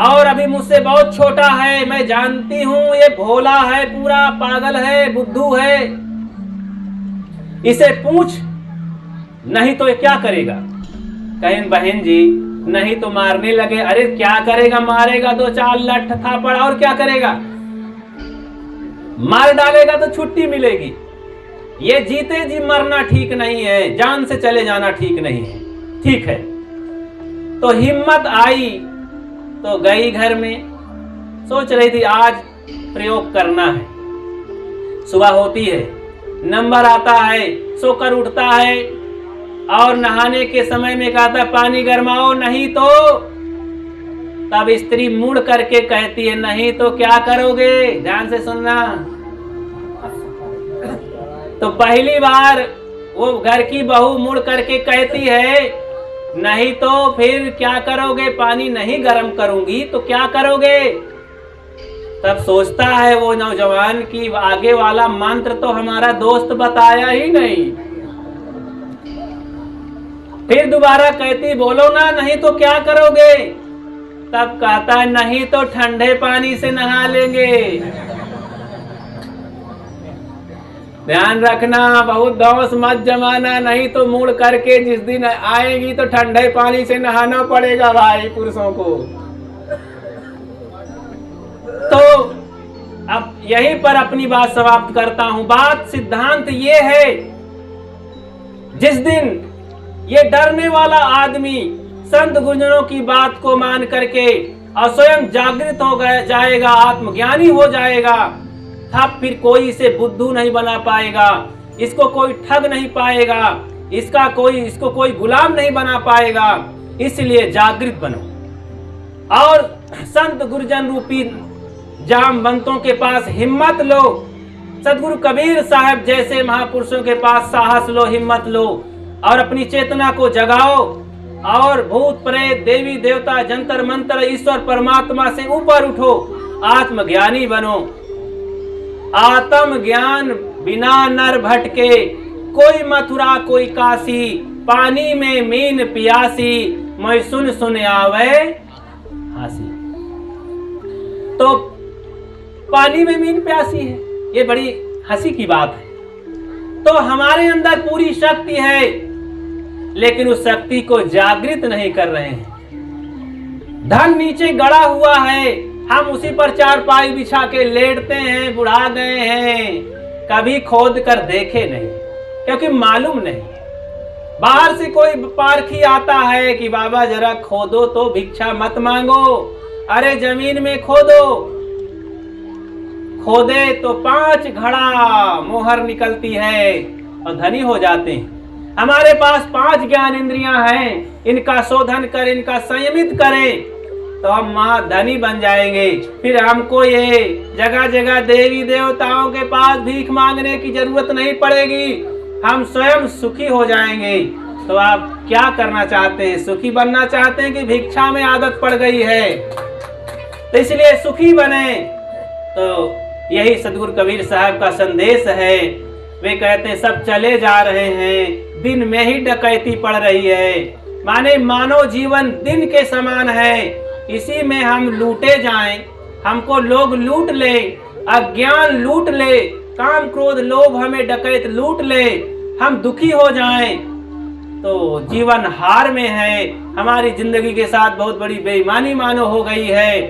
और अभी मुझसे बहुत छोटा है, मैं जानती हूं ये भोला है, पूरा पागल है, बुद्धू है, इसे पूछ, नहीं तो ये क्या करेगा। कहें बहन जी नहीं तो मारने लगे। अरे क्या करेगा, मारेगा 2-4 लठ थापड़, और क्या करेगा, मार डालेगा तो छुट्टी मिलेगी। ये जीते जी मरना ठीक नहीं है, जान से चले जाना ठीक नहीं है। ठीक है, तो हिम्मत आई तो गई घर में, सोच रही थी आज प्रयोग करना है। सुबह होती है, नंबर आता है, सोकर उठता है और नहाने के समय में कहता पानी गरमाओ, नहीं तो। तब स्त्री मुड़ करके कहती है, नहीं तो क्या करोगे, ध्यान से सुनना। तो पहली बार वो घर की बहू मुड़ करके कहती है, नहीं तो फिर क्या करोगे, पानी नहीं गर्म करूंगी तो क्या करोगे। तब सोचता है वो नौजवान की आगे वाला मंत्र तो हमारा दोस्त बताया ही नहीं। फिर दोबारा कहती, बोलो ना, नहीं तो क्या करोगे। तब कहता है, नहीं तो ठंडे पानी से नहा लेंगे। ध्यान रखना, बहुत दोस्त मत जमाना, नहीं तो मुड़ करके जिस दिन आएगी तो ठंडे पानी से नहाना पड़ेगा भाई पुरुषों को। तो अब यहीं पर अपनी बात समाप्त करता हूं। बात सिद्धांत ये है, जिस दिन ये डरने वाला आदमी संत गुरुजनों की बात को मान करके और स्वयं जागृत हो जाएगा, आत्मज्ञानी हो जाएगा, तब फिर कोई इसे बुद्धू नहीं बना पाएगा, इसको कोई ठग नहीं पाएगा, इसको कोई गुलाम नहीं बना पाएगा। इसलिए जागृत बनो और संत गुरुजन रूपी जामवंतों के पास हिम्मत लो, सदगुरु कबीर साहब जैसे महापुरुषों के पास साहस लो, हिम्मत लो और अपनी चेतना को जगाओ और भूत प्रेत देवी देवता जंतर मंत्र ईश्वर परमात्मा से ऊपर उठो, आत्मज्ञानी बनो। आत्म ज्ञान बिना नर भटके, कोई मथुरा कोई काशी, पानी में मीन पियासी, मैं सुन सुन आवे हासी। तो पानी में मीन प्यासी है, ये बड़ी हंसी की बात है। तो हमारे अंदर पूरी शक्ति है, लेकिन उस शक्ति को जागृत नहीं कर रहे हैं। धन नीचे गड़ा हुआ है, हम उसी पर चारपाई बिछा के लेटते हैं, बुढ़ा गए हैं, कभी खोद कर देखे नहीं, क्योंकि मालूम नहीं। बाहर से कोई पारखी आता है कि बाबा जरा खोदो तो, भिक्षा मत मांगो, अरे जमीन में खोदो, खोदे तो 5 घड़ा मोहर निकलती है और धनी हो जाते हैं। हमारे पास 5 ज्ञान इंद्रियां हैं, इनका शोधन करें, इनका संयमित करें तो हम महाधनी बन जाएंगे। फिर हमको ये जगह जगह देवी देवताओं के पास भीख मांगने की जरूरत नहीं पड़ेगी, हम स्वयं सुखी हो जाएंगे। तो आप क्या करना चाहते हैं, सुखी बनना चाहते हैं कि भिक्षा में आदत पड़ गई है। तो इसलिए सुखी बने। तो यही सदगुरु कबीर साहब का संदेश है। वे कहते हैं सब चले जा रहे हैं, दिन में ही डकैती पड़ रही है, माने मानव जीवन दिन के समान है, इसी में हम लूटे जाएं, हमको लोग लूट ले, अज्ञान लूट ले, काम क्रोध लोभ हमें डकैत लूट ले, हम दुखी हो जाएं तो जीवन हार में है, हमारी जिंदगी के साथ बहुत बड़ी बेईमानी मानो हो गई है।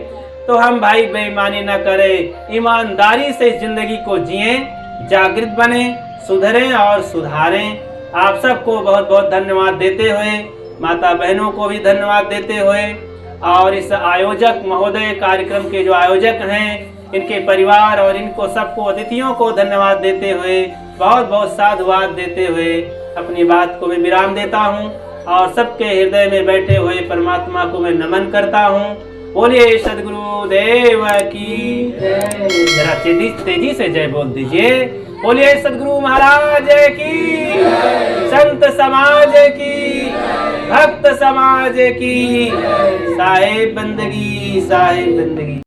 तो हम भाई बेईमानी न करें, ईमानदारी से इस जिंदगी को जिएं, जागृत बने, सुधरें और सुधारें। आप सबको बहुत बहुत धन्यवाद देते हुए, माता बहनों को भी धन्यवाद देते हुए और इस आयोजक महोदय कार्यक्रम के जो आयोजक हैं इनके परिवार और इनको सबको अतिथियों को धन्यवाद देते हुए, बहुत बहुत साधुवाद देते हुए अपनी बात को मैं विराम देता हूँ। और सबके हृदय में बैठे हुए परमात्मा को मैं नमन करता हूँ। बोलिए सदगुरु देव की जरा तेजी से जय बोल दीजिए। बोलिए सदगुरु महाराज की, संत समाज की, भक्त समाज की, साहेब बंदगी, साहेब बंदगी।